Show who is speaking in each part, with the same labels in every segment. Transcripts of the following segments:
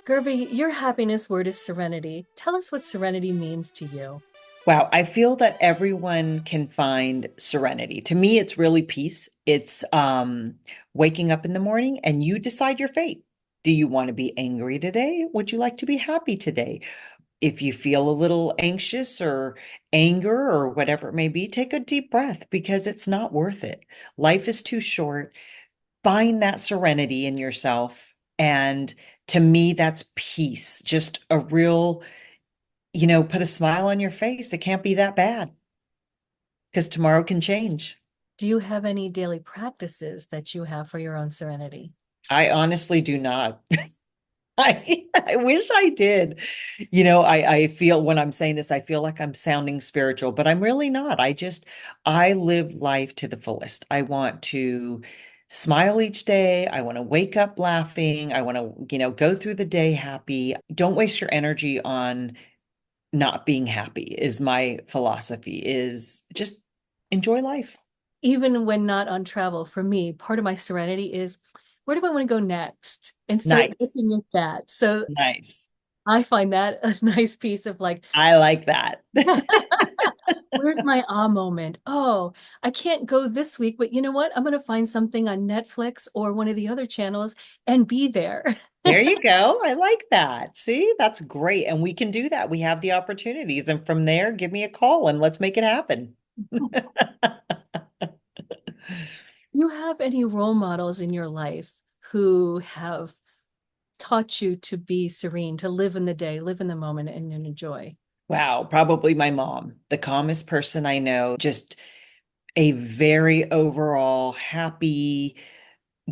Speaker 1: Gurvi, your happiness word is serenity. Tell us what serenity means to you.
Speaker 2: Wow, I feel that everyone can find serenity. To me, it's really peace. It's waking up in the morning and you decide your fate. Do you want to be angry today? Would you like to be happy today? If you feel a little anxious or anger or whatever it may be, take a deep breath because it's not worth it. Life is too short. Find that serenity in yourself. And to me, that's peace. Just a real put a smile on your face. It can't be that bad because tomorrow can change.
Speaker 1: Do you have any daily practices that you have for your own serenity?
Speaker 2: I honestly do not. I wish I did. I feel when I'm saying this, I feel like I'm sounding spiritual, but I'm really not. I live life to the fullest. I want to smile each day. I want to wake up laughing. I want to, go through the day happy. Don't waste your energy on not being happy is my philosophy, is just enjoy life.
Speaker 1: Even when not on travel, for me, part of my serenity is where do I want to go next? And start
Speaker 2: Nice.
Speaker 1: looking at that. So
Speaker 2: Nice.
Speaker 1: I find that a nice piece of like,
Speaker 2: I like that.
Speaker 1: where's my ah moment? Oh, I can't go this week, but you know what? I'm going to find something on Netflix or one of the other channels and be there.
Speaker 2: There you go. I like that. See, that's great. And we can do that. We have the opportunities. And from there, give me a call and let's make it happen.
Speaker 1: You have any role models in your life who have taught you to be serene, to live in the day, live in the moment, and enjoy?
Speaker 2: Wow, probably my mom, the calmest person I know, just a very overall happy,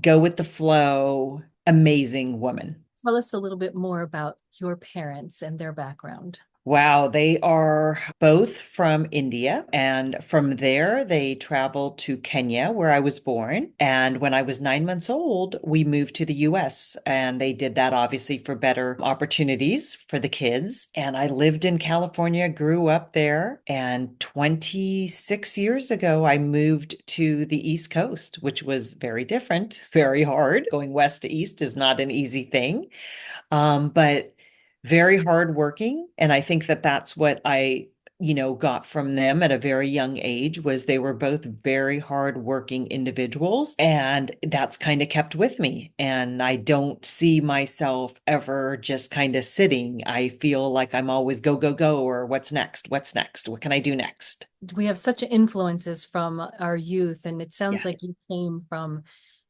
Speaker 2: go with the flow, amazing woman.
Speaker 1: Tell us a little bit more about your parents and their background.
Speaker 2: Wow, they are both from India. And from there, they traveled to Kenya, where I was born. And when I was 9 months old, we moved to the US. And they did that obviously for better opportunities for the kids. And I lived in California, grew up there. And 26 years ago, I moved to the East Coast, which was very different, very hard. Going west to east is not an easy thing, but very hardworking. And I think that that's what I, got from them at a very young age was they were both very hardworking individuals. And that's kind of kept with me. And I don't see myself ever just kind of sitting. I feel like I'm always go, go, go, or what's next? What's next? What can I do next?
Speaker 1: We have such influences from our youth, and it sounds
Speaker 2: Yeah.
Speaker 1: like you came from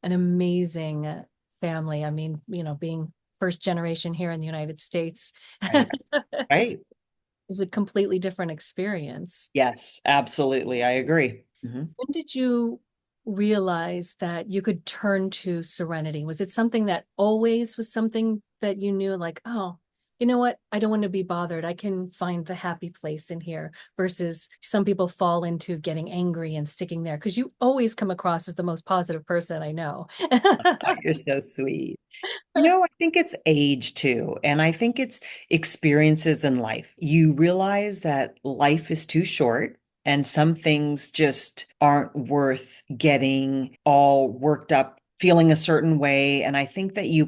Speaker 1: an amazing family. I mean, being first generation here in the United States
Speaker 2: Right.
Speaker 1: is,
Speaker 2: Right.
Speaker 1: is a completely different experience.
Speaker 2: Yes, absolutely. I agree. Mhm.
Speaker 1: When did you realize that you could turn to serenity? Was it something that always was something that you knew, like, oh, you know what? I don't want to be bothered. I can find the happy place in here, versus some people fall into getting angry and sticking there because you always come across as the most positive person I know.
Speaker 2: Oh, you're so sweet. I think it's age too. And I think it's experiences in life. You realize that life is too short and some things just aren't worth getting all worked up, feeling a certain way. And I think that you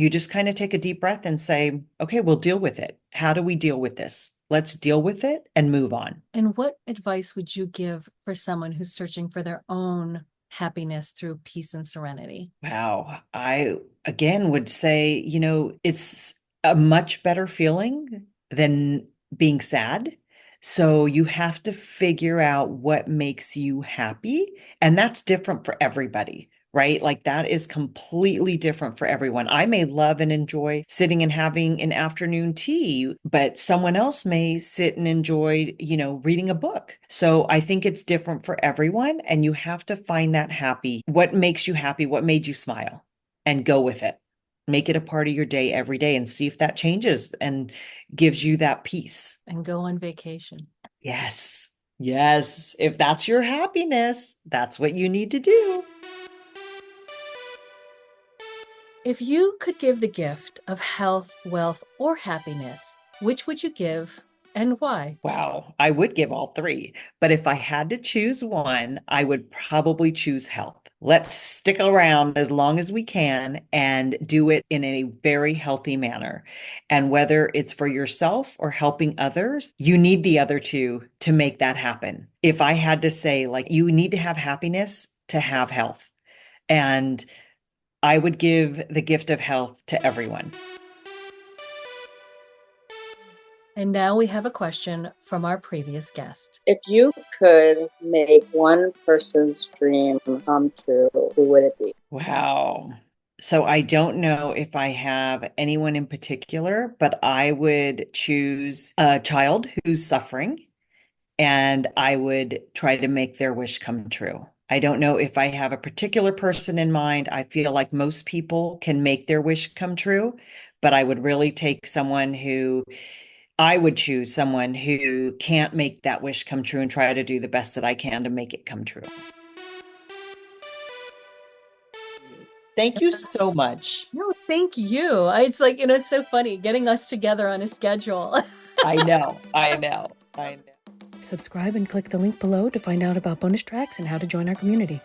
Speaker 2: just kind of take a deep breath and say, okay, we'll deal with it. How do we deal with this? Let's deal with it and move on.
Speaker 1: And what advice would you give for someone who's searching for their own happiness through peace and serenity?
Speaker 2: Wow. I again would say, it's a much better feeling than being sad. So you have to figure out what makes you happy. And that's different for everybody, right? Like that is completely different for everyone. I may love and enjoy sitting and having an afternoon tea, but someone else may sit and enjoy, reading a book. So I think it's different for everyone. And you have to find that happy. What makes you happy? What made you smile? And go with it. Make it a part of your day every day and see if that changes and gives you that peace.
Speaker 1: And go on vacation.
Speaker 2: Yes. Yes. If that's your happiness, that's what you need to do.
Speaker 1: If you could give the gift of health, wealth, or happiness, which would you give And why?
Speaker 2: Wow, I would give all three. But if I had to choose one, I would probably choose health. Let's stick around as long as we can and do it in a very healthy manner. And whether it's for yourself or helping others, you need the other two to make that happen. If I had to say, like, you need to have happiness to have health. And I would give the gift of health to everyone.
Speaker 1: And now we have a question from our previous guest.
Speaker 3: If you could make one person's dream come true, who would it be?
Speaker 2: Wow. So I don't know if I have anyone in particular, but I would choose a child who's suffering and I would try to make their wish come true. I don't know if I have a particular person in mind. I feel like most people can make their wish come true, but I would really take someone who I would choose someone who can't make that wish come true and try to do the best that I can to make it come true. Thank you so much.
Speaker 1: No, thank you. It's like, it's so funny getting us together on a schedule.
Speaker 2: I know, I know, I know.
Speaker 1: Subscribe and click the link below to find out about bonus tracks and how to join our community.